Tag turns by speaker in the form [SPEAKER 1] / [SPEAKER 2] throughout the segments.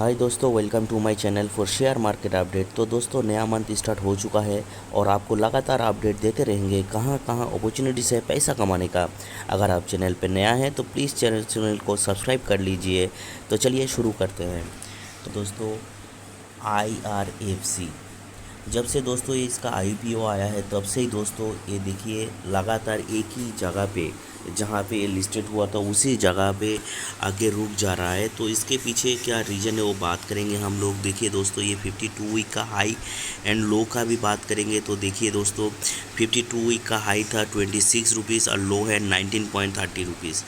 [SPEAKER 1] हाय दोस्तों, welcome to my channel for share market update. तो दोस्तों, नया मंथ स्टार्ट हो चुका है और आपको लगातार अपडेट देते रहेंगे कहाँ कहाँ अपॉर्चुनिटीज़ है पैसा कमाने का। अगर आप चैनल पर नया हैं तो प्लीज़ चैनल को सब्सक्राइब कर लीजिए। तो चलिए शुरू करते हैं। तो दोस्तों, IRFC जब से दोस्तों ये इसका IPO आया है तब से ही दोस्तों ये देखिए लगातार एक ही जगह पे, जहाँ पे ये लिस्टेड हुआ था उसी जगह पे आगे रुक जा रहा है। तो इसके पीछे क्या रीज़न है वो बात करेंगे हम लोग। देखिए दोस्तों, ये 52 वीक का हाई एंड लो का भी बात करेंगे। तो देखिए दोस्तों, 52 वीक का हाई था 26 रुपीज़ और लो है 19.30 रुपीज़।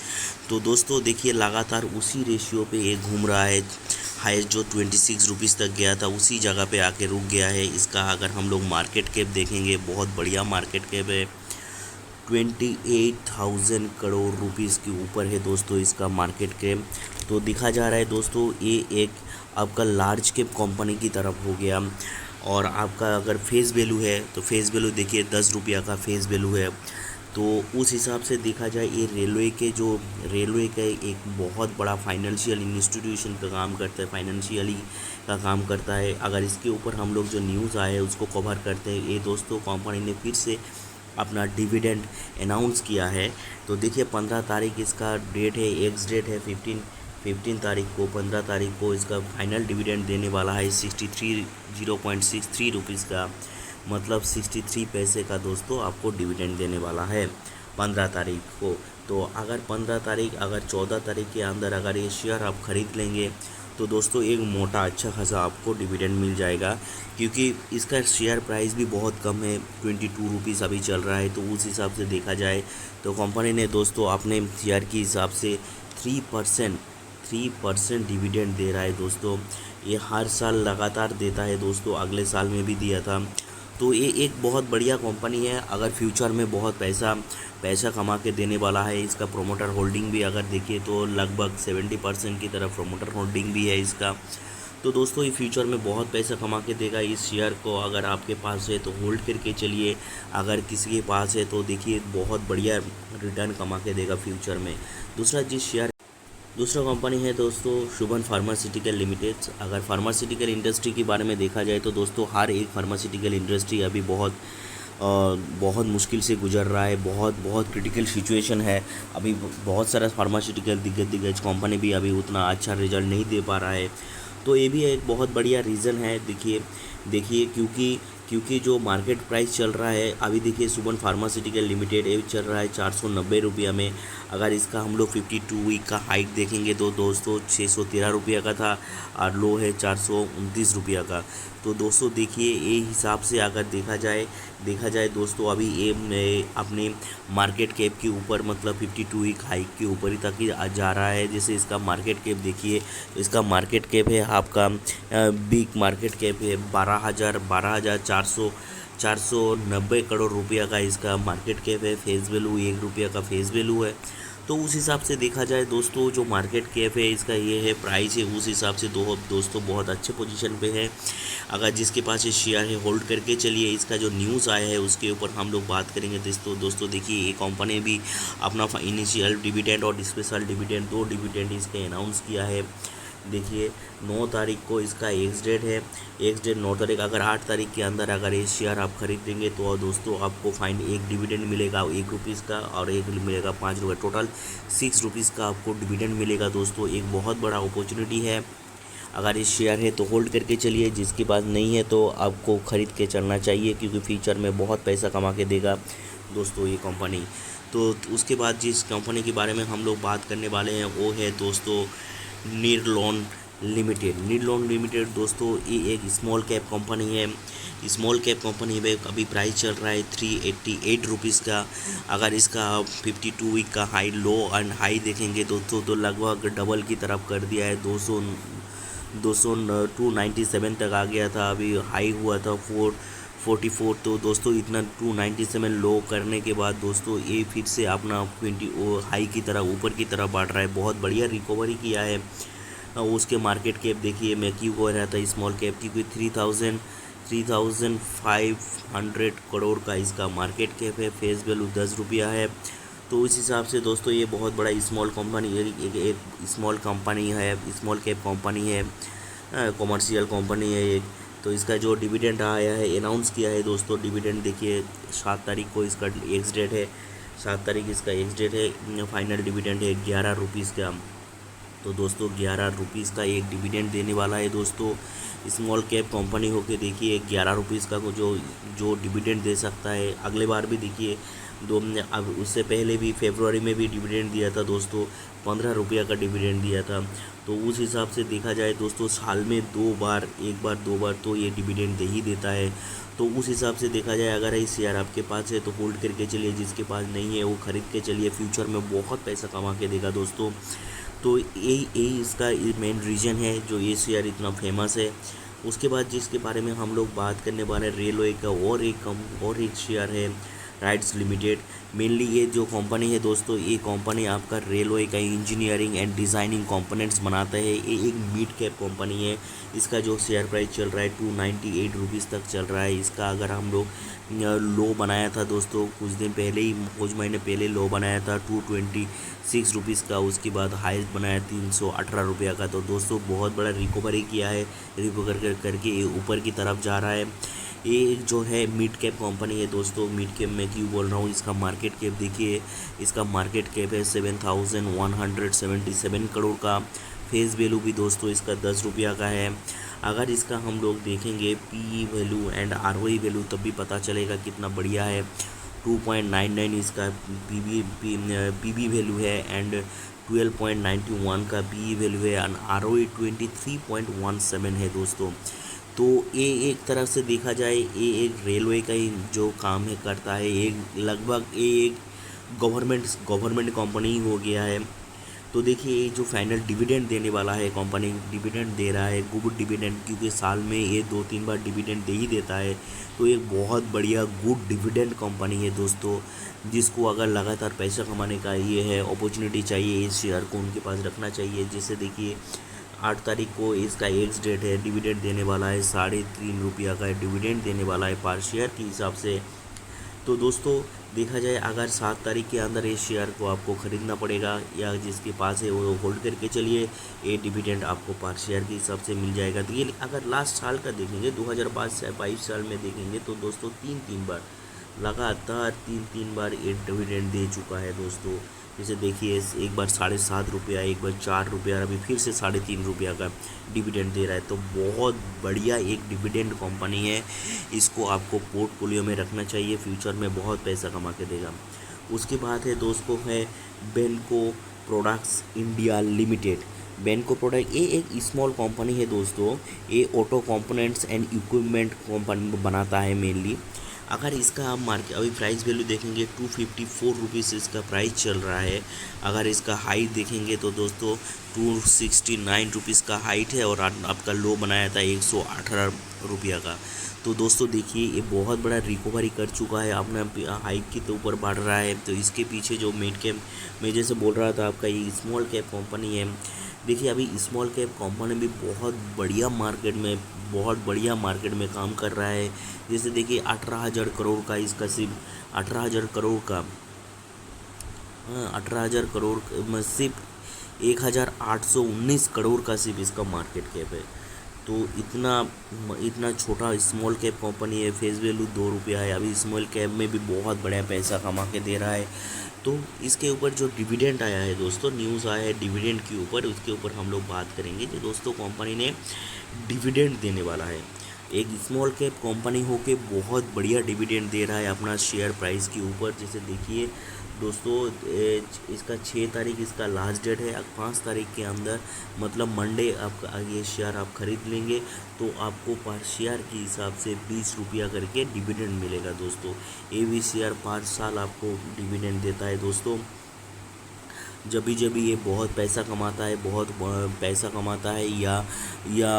[SPEAKER 1] तो दोस्तों देखिए लगातार उसी रेशियो पे ये घूम रहा है। हाईएस्ट जो 26 रुपीज़ तक गया था उसी जगह पे आके रुक गया है। इसका अगर हम लोग मार्केट कैप देखेंगे, बहुत बढ़िया मार्केट कैप है, 28,000 करोड़ रुपीज़ के ऊपर है दोस्तों इसका मार्केट कैप। तो दिखा जा रहा है दोस्तों ये एक आपका लार्ज कैप कंपनी की तरफ हो गया। और आपका अगर फेस वैल्यू है तो फेस वैल्यू देखिए 10 रुपया का फेस वैल्यू है। तो उस हिसाब से देखा जाए ये रेलवे का एक बहुत बड़ा फाइनेंशियल इंस्टीट्यूशन का काम करता है, फाइनेंशियली का काम करता है। अगर इसके ऊपर हम लोग जो न्यूज़ आए हैं उसको कवर करते हैं। ये दोस्तों कंपनी ने फिर से अपना डिविडेंड अनाउंस किया है। तो देखिए 15 तारीख इसका डेट है, एक्स डेट है 15 तारीख को, 15 तारीख को इसका फाइनल डिविडेंड देने वाला है 0.63 रुपीज़ का, मतलब 63 पैसे का दोस्तों आपको डिविडेंड देने वाला है 15 तारीख को। तो अगर 15 तारीख, अगर 14 तारीख के अंदर अगर ये शेयर आप ख़रीद लेंगे तो दोस्तों एक मोटा अच्छा खासा आपको डिविडेंड मिल जाएगा, क्योंकि इसका शेयर प्राइस भी बहुत कम है, 22 रुपीज़ अभी चल रहा है। तो उस हिसाब से देखा जाए तो कंपनी ने दोस्तों अपने शेयर के हिसाब से 3% डिविडेंड दे रहा है दोस्तों। ये हर साल लगातार देता है दोस्तों, अगले साल में भी दिया था। तो ये एक बहुत बढ़िया कंपनी है, अगर फ्यूचर में बहुत पैसा कमा के देने वाला है। इसका प्रोमोटर होल्डिंग भी अगर देखिए तो लगभग 70% की तरफ प्रोमोटर होल्डिंग भी है इसका। तो दोस्तों ये फ्यूचर में बहुत पैसा कमा के देगा। इस शेयर को अगर आपके पास है तो होल्ड करके चलिए, अगर किसी के पास है तो देखिए बहुत बढ़िया रिटर्न कमा के देगा फ्यूचर में। दूसरा कंपनी है दोस्तों शुभन फार्मास्यूटिकल लिमिटेड। अगर फार्मास्यूटिकल इंडस्ट्री के बारे में देखा जाए तो दोस्तों हर एक फार्मास्यूटिकल इंडस्ट्री अभी बहुत मुश्किल से गुजर रहा है, बहुत क्रिटिकल सिचुएशन है। अभी बहुत सारा फार्मास्यूटिकल दिग्गज कंपनी भी अभी उतना अच्छा रिजल्ट नहीं दे पा रहा है। तो ये भी एक बहुत बढ़िया रीज़न है। देखिए क्योंकि जो मार्केट प्राइस चल रहा है अभी, देखिए सुमन फार्मास्यूटिकल लिमिटेड ये चल रहा है 490 रुपया में। अगर इसका हम लोग 52 वीक का हाइक देखेंगे तो दोस्तों 613 रुपया का था और लो है 429 रुपया का। तो दोस्तों देखिए ये हिसाब से अगर देखा जाए दोस्तों, अभी ये अपने मार्केट कैप के ऊपर, मतलब 52 वीक हाइक के ऊपर ही तक ही जा रहा है। जैसे इसका मार्केट कैप देखिए, इसका मार्केट कैप है आपका, बिग मार्केट कैप है 490 करोड़ रुपया का इसका मार्केट कैप है। फेस वैल्यू 1 रुपया का फेस वैल्यू है। तो उस हिसाब से देखा जाए दोस्तों जो मार्केट कैप है इसका, ये है प्राइस है, उस हिसाब से दोस्तों बहुत अच्छे पोजीशन पे है। अगर जिसके पास ये शेयर है होल्ड करके चलिए। इसका जो न्यूज़ आया है उसके ऊपर हम लोग बात करेंगे दोस्तों देखिए ये कंपनी भी अपना इनिशियल डिविडेंड और स्पेशल डिविडेंड, 2 डिविडेंड इसके अनाउंस किया है। देखिए 9 तारीख को इसका एक्स डेट 9 तारीख। अगर 8 तारीख के अंदर अगर ये शेयर आप खरीदेंगे तो दोस्तों आपको एक डिविडेंड मिलेगा 1 रुपीज़ का और एक मिलेगा 5 रुपये, टोटल 6 रुपीज़ का आपको डिविडेंड मिलेगा दोस्तों। एक बहुत बड़ा अपॉर्चुनिटी है। अगर ये शेयर है तो होल्ड करके चलिए, जिसके पास नहीं है तो आपको ख़रीद के चलना चाहिए, क्योंकि फ्यूचर में बहुत पैसा कमा के देगा दोस्तों ये कंपनी। तो उसके बाद जिस कंपनी के बारे में हम लोग बात करने वाले हैं वो है दोस्तों नीरलॉन लिमिटेड दोस्तों, ये एक स्मॉल कैप कंपनी है। स्मॉल कैप कंपनी में अभी प्राइस चल रहा है 388 रुपीज़ का। अगर इसका 52 वीक का हाई, लो एंड हाई देखेंगे दोस्तों तो लगभग डबल की तरफ कर दिया है। 297 तक आ गया था, अभी हाई हुआ था 444। तो दोस्तों इतना 297 लो करने के बाद दोस्तों ये फिर से अपना 20 हाई की तरफ ऊपर की तरफ बढ़ रहा है, बहुत बढ़िया रिकवरी किया है। उसके मार्केट कैप देखिए, मैं क्यों कह रहा था स्मॉल कैप की, कोई 3,500 करोड़ का इसका मार्केट कैप है। फेस वैल्यू 10 रुपया है। तो इस हिसाब से दोस्तों ये बहुत बड़ा स्मॉल कंपनी, एक स्मॉल कंपनी है, स्मॉल कैप कंपनी है। कॉमर्शियल कंपनी है एक। तो इसका जो डिविडेंड आया है, अनाउंस किया है दोस्तों, डिविडेंड देखिए 7 तारीख को इसका एक्स डेट है, 7 तारीख इसका एक्स डेट है। फाइनल डिविडेंड है 11 रुपीज़ का। तो दोस्तों 11 रुपीज़ का एक डिविडेंड देने वाला है दोस्तों। स्मॉल कैप कंपनी होके देखिए 11 रुपीज़ का को जो जो डिविडेंड दे सकता है। अगले बार भी देखिए दो, अब उससे पहले भी फरवरी में भी डिविडेंड दिया था दोस्तों, 15 रुपया का डिविडेंड दिया था। तो उस हिसाब से देखा जाए दोस्तों, साल में 2 बार, एक बार 2 बार तो ये डिविडेंड दे ही देता है। तो उस हिसाब से देखा जाए, अगर ये शेयर आपके पास है तो होल्ड करके चलिए, जिसके पास नहीं है वो ख़रीद के चलिए, फ्यूचर में बहुत पैसा कमा के देगा दोस्तों। तो यही इसका मेन रीज़न है जो ये शेयर इतना फेमस है। उसके बाद जिसके बारे में हम लोग बात करने वाले हैं, रेलवे का और एक शेयर है राइट्स लिमिटेड। मेनली ये जो कंपनी है दोस्तों, ये कंपनी आपका रेलवे का इंजीनियरिंग एंड डिज़ाइनिंग कंपोनेंट्स बनाता है। ये एक मिड कैप कंपनी है। इसका जो शेयर प्राइस चल रहा है 298 रुपीज़ तक चल रहा है। इसका अगर हम लोग लो बनाया था दोस्तों, कुछ दिन पहले ही, कुछ महीने पहले लो बनाया था 226 रुपीज़ का। उसके बाद हाईएस्ट बनाया 318 रुपया का। तो दोस्तों बहुत बड़ा रिकवरी किया है, रिकवर करके ये ऊपर की तरफ जा रहा है। ये एक जो है मिड कैप कंपनी है दोस्तों। मिड कैप में क्यों बोल रहा हूँ, इसका मार्केट कैप देखिए, इसका मार्केट कैप है 7,177 करोड़ का। फेस वैल्यू भी दोस्तों इसका 10 रुपया का है। अगर इसका हम लोग देखेंगे P value and R value, तब भी पता चलेगा कितना बढ़िया है। 2.99 इसका पी वैल्यू है एंड 12.91 का पी वैल्यू है एंड आर 23.17 है दोस्तों। तो ये एक तरह से देखा जाए, ये एक रेलवे का ही जो काम है करता है। एक लगभग ये एक गवर्नमेंट कंपनी ही हो गया है। तो देखिए ये जो फाइनल डिविडेंड देने वाला है, कंपनी डिविडेंड दे रहा है, गुड डिविडेंड, क्योंकि साल में ये 2-3 बार डिविडेंड दे ही देता है। तो एक बहुत बढ़िया गुड डिविडेंड कंपनी है दोस्तों, जिसको अगर लगातार पैसा कमाने का ये है अपॉर्चुनिटी चाहिए, इस शेयर को उनके पास रखना चाहिए। जैसे देखिए 8 तारीख को इसका एक्स डेट है, डिविडेंड देने वाला है 3.5 रुपया का डिविडेंड देने वाला है पर शेयर के हिसाब से। तो दोस्तों देखा जाए, अगर 7 तारीख के अंदर इस शेयर को आपको ख़रीदना पड़ेगा, या जिसके पास है वो होल्ड करके चलिए, ये डिविडेंड आपको पर शेयर के हिसाब से मिल जाएगा। तो ये अगर लास्ट साल का देखेंगे, 2022 साल में देखेंगे, तो दोस्तों 3 बार लगातार 3 बार ये डिविडेंड दे चुका है दोस्तों। जैसे देखिए एक बार 7.5 रुपया, एक बार 4 रुपया, अभी फिर से 3.5 रुपया का डिविडेंड दे रहा है। तो बहुत बढ़िया एक डिविडेंड कंपनी है, इसको आपको पोर्टफोलियो में रखना चाहिए, फ्यूचर में बहुत पैसा कमा के देगा। उसके बाद है दोस्तों है बेनको प्रोडक्ट्स इंडिया लिमिटेड। बेनको प्रोडक्ट ये एक स्मॉल कंपनी है दोस्तों। ये auto components and equipment company बनाता है मेनली। अगर इसका आप मार्केट अभी प्राइस वैल्यू देखेंगे 254 रुपीज़ इसका प्राइस चल रहा है। अगर इसका हाइट देखेंगे तो दोस्तों 269 रुपीज़ का हाइट है, और आपका लो बनाया था 118 रुपया का। तो दोस्तों देखिए ये बहुत बड़ा रिकवरी कर चुका है, अपना हाइट के तो ऊपर बढ़ रहा है। तो इसके पीछे जो मिड कैप, मैं जैसे बोल रहा था आपका ये स्मॉल कैप कंपनी है। देखिए अभी स्मॉल कैप कंपनी भी बहुत बढ़िया मार्केट में काम कर रहा है। जैसे देखिए 18,000 करोड़ का इसका सिर्फ 18,000 करोड़ का 18,000 करोड़ में सिर्फ 1,819 करोड़ का सिर्फ इसका मार्केट कैप है। तो इतना छोटा स्मॉल कैप कंपनी है, फेस वैल्यू 2 रुपया है। अभी स्मॉल कैप में भी बहुत बढ़िया पैसा कमा के दे रहा है। तो इसके ऊपर जो डिविडेंड आया है दोस्तों, न्यूज़ आया है डिविडेंड के ऊपर, उसके ऊपर हम लोग बात करेंगे। कि दोस्तों कंपनी ने डिविडेंड देने वाला है, एक स्मॉल कैप कंपनी होके बहुत बढ़िया डिविडेंड दे रहा है अपना शेयर प्राइस के ऊपर। जैसे देखिए दोस्तों इसका 6 तारीख इसका लास्ट डेट है। 5 तारीख के अंदर मतलब मंडे आपका ये शेयर आप ख़रीद लेंगे तो आपको पर शेयर के हिसाब से 20 रुपया करके डिविडेंड मिलेगा दोस्तों। ये भी शेयर 5 साल आपको डिविडेंड देता है दोस्तों। जब भी ये बहुत पैसा कमाता है, पैसा कमाता है या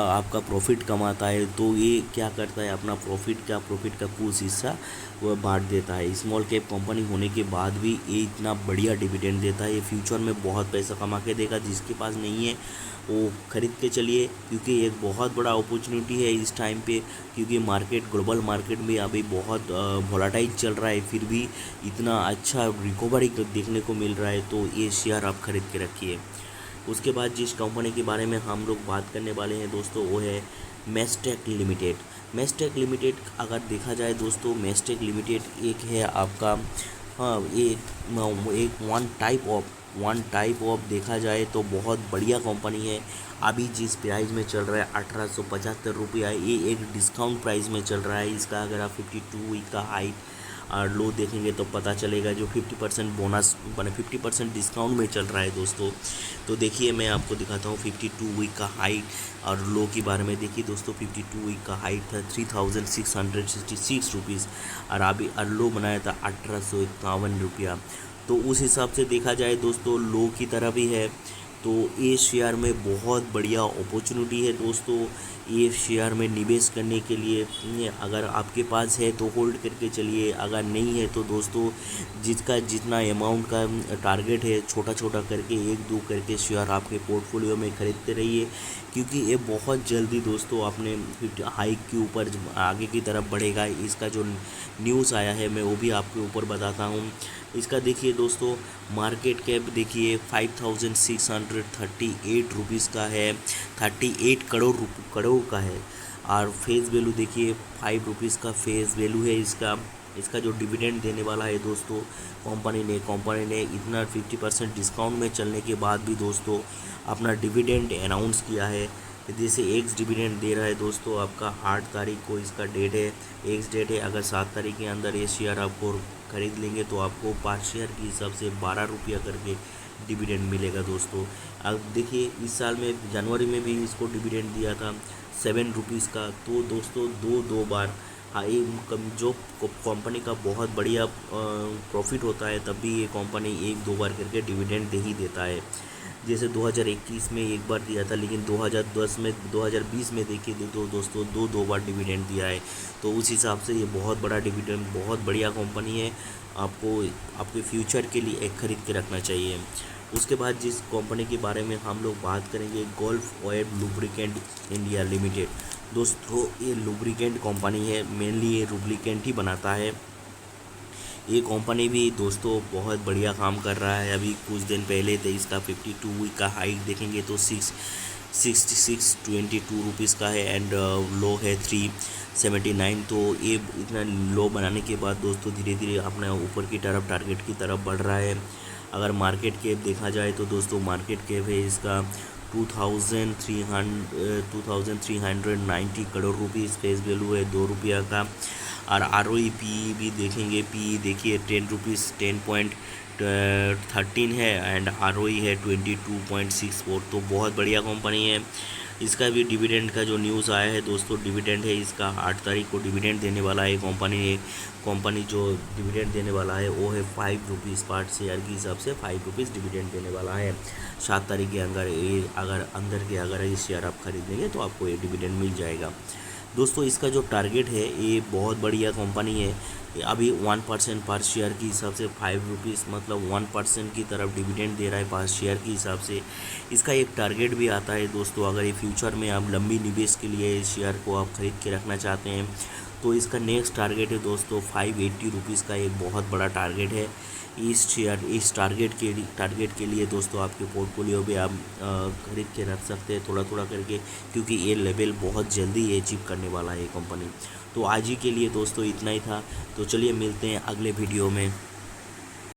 [SPEAKER 1] आपका प्रॉफिट कमाता है, तो ये क्या करता है, अपना प्रॉफिट का कुछ हिस्सा वह बांट देता है। स्मॉल कैप कंपनी होने के बाद भी ये इतना बढ़िया डिविडेंड देता है। ये फ्यूचर में बहुत पैसा कमा के देगा। जिसके पास नहीं है वो ख़रीद के चलिए, क्योंकि एक बहुत बड़ा अपॉर्चुनिटी है इस टाइम पे। क्योंकि ग्लोबल मार्केट में अभी बहुत वोलाटाइल चल रहा है, फिर भी इतना अच्छा रिकवरी देखने को मिल रहा है। तो ये शेयर आप ख़रीद के रखिए। उसके बाद जिस कंपनी के बारे में हम लोग बात करने वाले हैं दोस्तों वो है मैस्टेक लिमिटेड। मैस्टेक लिमिटेड अगर देखा जाए दोस्तों, मैस्टेक लिमिटेड एक है आपका, हाँ एक वन टाइप ऑफ देखा जाए तो बहुत बढ़िया कंपनी है। अभी जिस प्राइस में चल रहा है 1875 रुपया, ये एक डिस्काउंट प्राइस में चल रहा है इसका। अगर आप 52 वीक का हाई और लो देखेंगे तो पता चलेगा, जो 50% बोनस बने 50% डिस्काउंट में चल रहा है दोस्तों। तो देखिए मैं आपको दिखाता हूँ 52 वीक का हाइट और लो के बारे में। देखिए दोस्तों 52 वीक का हाइट था 3666 रुपीज़ और अभी और लो बनाया था 1851 रुपया। तो उस हिसाब से देखा जाए दोस्तों लो की तरफ ही है। तो ये शेयर में बहुत बढ़िया अपॉर्चुनिटी है दोस्तों। ये शेयर में निवेश करने के लिए अगर आपके पास है तो होल्ड करके चलिए, अगर नहीं है तो दोस्तों जिसका जितना अमाउंट का टारगेट है छोटा छोटा करके एक दो करके शेयर आपके पोर्टफोलियो में खरीदते रहिए, क्योंकि ये बहुत जल्दी दोस्तों अपने 50 हाइक के ऊपर आगे की तरफ बढ़ेगा। इसका जो न्यूज़ आया है मैं वो भी आपके ऊपर बताता हूँ। इसका देखिए दोस्तों मार्केट कैप देखिए 5638 रुपीज़ का है, 38 करोड़ का है। और फेस वैल्यू देखिए 5 रुपीज़ का फेस वैल्यू है इसका। इसका जो डिविडेंड देने वाला है दोस्तों कंपनी ने इतना 50% डिस्काउंट में चलने के बाद भी दोस्तों अपना डिविडेंड अनाउंस किया है। जैसे एक्स डिविडेंड दे रहा है दोस्तों आपका 8 तारीख को इसका डेट है, एक्स डेट है। अगर 7 तारीख के अंदर ये शेयर आपको खरीद लेंगे तो आपको 5 शेयर के हिसाब से 12 रुपया करके डिविडेंड मिलेगा दोस्तों। अब देखिए इस साल में जनवरी में भी इसको डिविडेंड दिया था 7 रुपीज़ का। तो दोस्तों दो बार हाई जो कंपनी का बहुत बढ़िया प्रॉफिट होता है तब भी ये कंपनी एक दो बार करके डिविडेंड दे ही देता है। जैसे 2021 में एक बार दिया था, लेकिन 2020 में देखिए दोस्तों दो बार डिविडेंड दिया है। तो उस हिसाब से ये बहुत बड़ा डिविडेंड, बहुत बढ़िया कंपनी है। आपको आपके फ्यूचर के लिए एक खरीद के रखना चाहिए। उसके बाद जिस कंपनी के बारे में हम लोग बात करेंगे gulf oil lubricant India limited. दोस्तों ये लुब्रिकेंट कंपनी है, मेनली ये लुब्रिकेंट ही बनाता है। ये कंपनी भी दोस्तों बहुत बढ़िया काम कर रहा है। अभी कुछ दिन पहले थे इसका 52 वीक का हाइक देखेंगे तो 622 रुपीज़ का है एंड लो है 379। तो ये इतना लो बनाने के बाद दोस्तों धीरे धीरे अपने ऊपर की तरफ टारगेट की तरफ बढ़ रहा है। अगर मार्केट कैप देखा जाए तो दोस्तों मार्केट कैप है इसका 2390 करोड़ रुपीज़, फेस वैल्यू है 2 रुपया का। और आर ओ पी भी देखेंगे, पी देखिए 10 रुपीज़ 10.13 है एंड आर ओ है 22.64। तो बहुत बढ़िया कंपनी है। इसका भी डिविडेंड का जो न्यूज़ आया है दोस्तों, डिविडेंड है इसका 8 तारीख को डिविडेंड देने वाला है कंपनी जो डिविडेंड देने वाला है वो है 5 रुपीज़ पर शेयर के हिसाब से 5 रुपीज़ डिविडेंड देने वाला है। 7 तारीख के अंदर अगर ये शेयर आप खरीदेंगे तो आपको ये डिविडेंड मिल जाएगा दोस्तों। इसका जो टारगेट है ये बहुत बढ़िया कंपनी है। अभी 1% पर शेयर के हिसाब से 5 रुपीज़ मतलब 1% की तरफ डिविडेंड दे रहा है 5 शेयर के हिसाब से। इसका एक टारगेट भी आता है दोस्तों, अगर ये फ्यूचर में आप लंबी निवेश के लिए इस शेयर को आप खरीद के रखना चाहते हैं तो इसका नेक्स्ट टारगेट है दोस्तों 580 रुपीज़ का, एक बहुत बड़ा टारगेट है। इस टारगेट के लिए दोस्तों आपके पोर्टफोलियो भी आप खरीद के रख सकते हैं थोड़ा थोड़ा करके, क्योंकि ये लेवल बहुत जल्दी अचीव करने वाला है ये कंपनी। तो आज ही के लिए दोस्तों इतना ही था। तो चलिए मिलते हैं अगले वीडियो में।